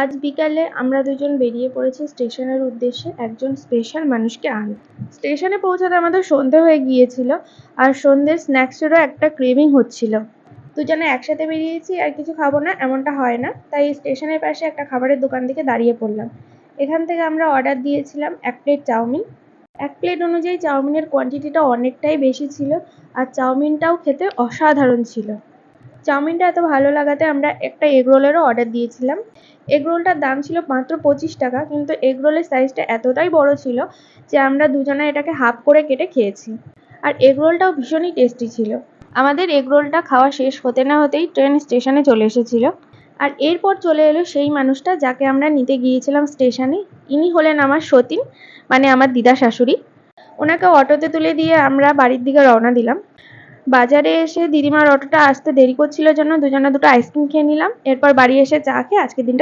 আজ বিকালে আমরা দুজন বেরিয়ে পড়েছি স্টেশনের উদ্দেশ্যে একজন স্পেশাল মানুষকে আনতে। স্টেশনে পৌঁছাতে আমাদের সন্ধে হয়ে গিয়েছিল, আর সন্ধ্যের স্ন্যাক্সেরও একটা ক্রেভিং হচ্ছিল। দুজনে একসাথে বেরিয়েছি আর কিছু খাবো না এমনটা হয় না, তাই স্টেশনের পাশে একটা খাবারের দোকান থেকে দাঁড়িয়ে পড়লাম। এখান থেকে আমরা অর্ডার দিয়েছিলাম 1 প্লেট চাউমিন। 1 প্লেট অনুযায়ী চাউমিনের কোয়ান্টিটিটা অনেকটাই বেশি ছিল, আর চাউমিনটাও খেতে অসাধারণ ছিল। চাউমিনটা এত ভালো লাগাতে আমরা একটা এগ রোলেরও অর্ডার দিয়েছিলাম। এগ রোলটার দাম ছিল মাত্র 25 টাকা, কিন্তু এগ রোলের সাইজটা এতটাই বড় ছিল যে আমরা দুজনে এটাকে হাফ করে কেটে খেয়েছি। আর এগ রোলটাও ভীষণই টেস্টি ছিল। আমাদের এগ রোলটা খাওয়া শেষ হতে না হতেই ট্রেন স্টেশনে চলে এসেছিল। আর এরপর চলে এলো সেই মানুষটা যাকে আমরা নিতে গিয়েছিলাম স্টেশনে। ইনি হলেন আমার সতীন, মানে আমার দিদা শাশুড়ি। ওনাকে অটোতে তুলে দিয়ে আমরা বাড়ির দিকে রওনা দিলাম। বাজারে এসে দিদিমার অটোটা আসতে দেরি করছিল জন্য দুজনে দুটো আইসক্রিম খেয়ে নিলাম। এরপর বাড়ি এসে চা খেয়ে আজকের দিনটা